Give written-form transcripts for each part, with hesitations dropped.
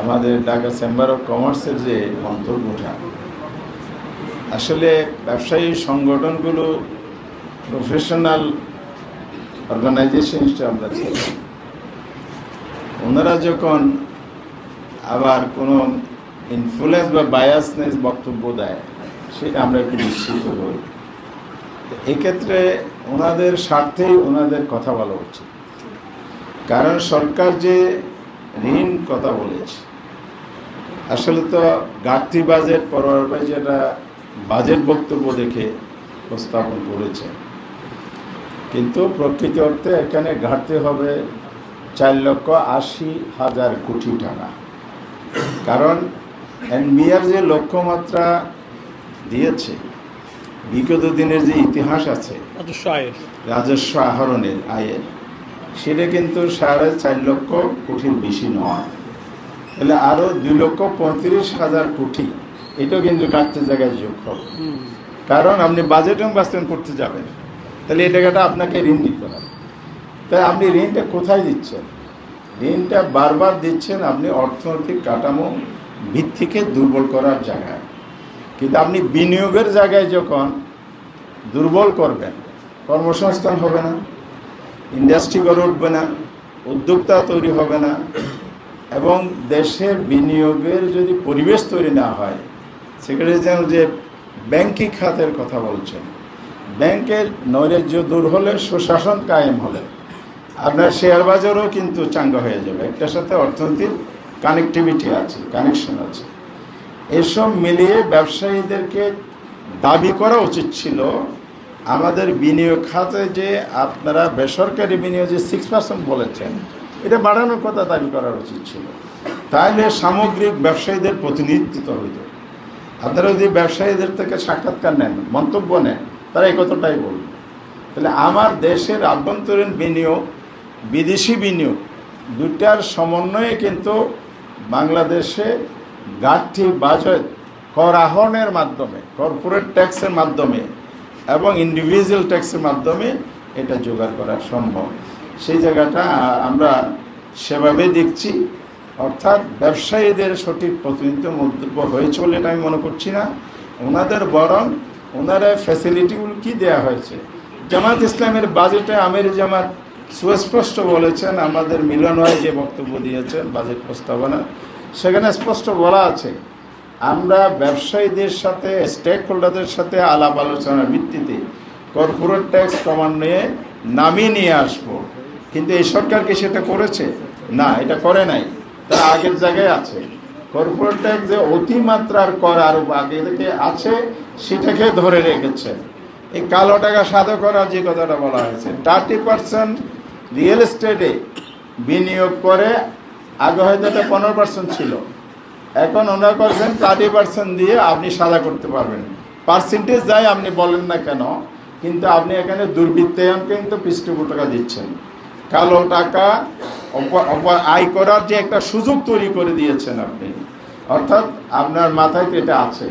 আমাদের Dhaka chamber of কমার্সের যে মন্তব্যটা, আসলে ব্যবসায়ী সংগঠনগুলো প্রফেশনাল অর্গানাইজেশন হিসেবে আমরা চাই। ওনারা যখন আবার কোনো ইনফ্লুয়েন্স বা বায়াসনেস বক্তব্য দেয়, সেটা আমরা একটু নিশ্চিত হই। এক্ষেত্রে ওনাদের স্বার্থেই ওনাদের কথা বলা উচিত। কারণ সরকার যে ঋণ কথা বলেছে, আসলে তো ঘাটতি বাজেট পরবর্তী যেটা বাজেট বক্তব্য দেখে উপস্থাপন করেছে, কিন্তু প্রকৃত অর্থে এখানে ঘাটতি হবে 4,80,000 কোটি টাকা। কারণ এনবিআর যে লক্ষ্যমাত্রা দিয়েছে, বিগত দিনের যে ইতিহাস আছে রাজস্ব আহরণের আয়ের, সেটা কিন্তু 4.5 লক্ষ কোটির বেশি নয়। তাহলে আরও 2,35,000 কোটি এটাও কিন্তু কাটতে জায়গায় যোগ হবে। কারণ আপনি বাজেটও বাস্তবায়ন করতে যাবেন, তাহলে এই টাকাটা আপনাকে ঋণ দিতে হবে। তাই আপনি ঋণটা কোথায় দিচ্ছেন? ঋণটা বারবার দিচ্ছেন আপনি অর্থনৈতিক কাঠামো ভিত্তিকে দুর্বল করার জায়গায়। কিন্তু আপনি বিনিয়োগের জায়গায় যখন দুর্বল করবেন, কর্মসংস্থান হবে না, ইন্ডাস্ট্রি গড়ে উঠবে না, উদ্যোক্তা তৈরি হবে না, এবং দেশের বিনিয়োগের যদি পরিবেশ তৈরি না হয়, সেখানে যেন যে ব্যাংকিং খাতের কথা বলছেন, ব্যাংকের নৈরাজ্য দূর হলে, সুশাসন কায়েম হলে আপনার শেয়ার বাজারও কিন্তু চাঙ্গা হয়ে যাবে। একটার সাথে অর্থনীতির কানেক্টিভিটি আছে, কানেকশন আছে। এসব মিলিয়ে ব্যবসায়ীদেরকে দাবি করা উচিত ছিল, আমাদের বিনিয়োগ খাতে যে আপনারা বেসরকারি বিনিয়োগ যে 6% বলেছেন, এটা বাড়ানোর কথা দাবি করার উচিত ছিল। তাহলে সামগ্রিক ব্যবসায়ীদের প্রতিনিধিত্ব হইত। আপনারা যদি ব্যবসায়ীদের থেকে সাক্ষাৎকার নেন, মন্তব্য নেন, তারা এই কথাটাই বলবে। তাহলে আমার দেশের আভ্যন্তরীণ বিনিয়োগ, বিদেশি বিনিয়োগ, দুটার সমন্বয়ে কিন্তু বাংলাদেশে ঘাটতি বাজেট কর আহরণের মাধ্যমে, কর্পোরেট ট্যাক্সের মাধ্যমে এবং ইন্ডিভিজুয়াল ট্যাক্সের মাধ্যমে এটা জোগাড় করা সম্ভব। সেই জায়গাটা আমরা সেভাবে দেখছি। অর্থাৎ ব্যবসায়ীদের সঠিক প্রতিনিধিত্ব মন্তব্য হয়েছে বলে এটা আমি মনে করছি না। ওনাদের বরং ওনারা ফ্যাসিলিটিগুলো কি দেওয়া হয়েছে। জামাত ইসলামের বাজেটে আমির জামাত সুস্পষ্ট বলেছেন, আমাদের মিলন হয় যে বক্তব্য দিয়েছেন বাজেট প্রস্তাবনা, সেখানে স্পষ্ট বলা আছে আমরা ব্যবসায়ীদের সাথে, স্টেক হোল্ডারদের সাথে আলাপ আলোচনার ভিত্তিতে কর্পোরেট ট্যাক্স ক্রমান্বয়ে নামিয়ে নিয়ে আসবো। কিন্তু এই সরকার কি সেটা করেছে? না, এটা করে নাই। তার আগের জায়গায় আছে। কর্পোরেট ট্যাক্স যে অতিমাত্রার কর আরো আগে থেকে আছে, সেটাকে ধরে রেখেছে। এই কালো টাকা সাদা করার যে কথাটা বলা হয়েছে, 30% রিয়েল এস্টেটে বিনিয়োগ করে, আগে হয়তো এটা 15% ছিল, এখন ওনারা করছেন 30% দিয়ে আপনি সাদা করতে পারবেন। পার্সেন্টেজ যাই আপনি বলেন না কেন, কিন্তু আপনি এখানে দুর্বৃত্তায়ন কিন্তু পৃষ্ঠপোষক টাকা দিচ্ছেন। কালো টাকা আয় করার যে একটা সুযোগ তৈরি করে দিয়েছেন আপনি। অর্থাৎ আপনার মাথায় তো এটা আছে,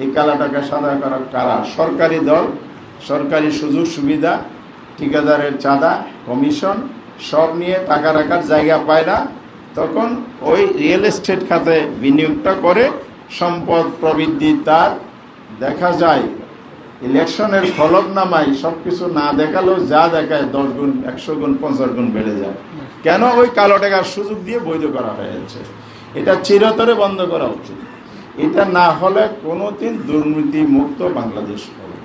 এই কালো টাকা সাদা করার কারা? সরকারি দল, সরকারি সুযোগ সুবিধা, ঠিকাদারের চাঁদা, কমিশন সব নিয়ে টাকা রাখার জায়গা পায় না, তখন ওই রিয়েল এস্টেট খাতে বিনিয়োগটা করে সম্পদ প্রবৃদ্ধি। তার দেখা যায় ইলেকশনের ফলকনামায় সব কিছু না দেখালেও যা দেখায় 10 গুণ, 100 গুণ, 50 গুণ বেড়ে যায়। কেন? ওই কালো টাকার সুযোগ দিয়ে বৈধ করা হয়েছে। এটা চিরতরে বন্ধ করা উচিত। এটা না হলে কোনোদিন দুর্নীতি মুক্ত বাংলাদেশ হবে।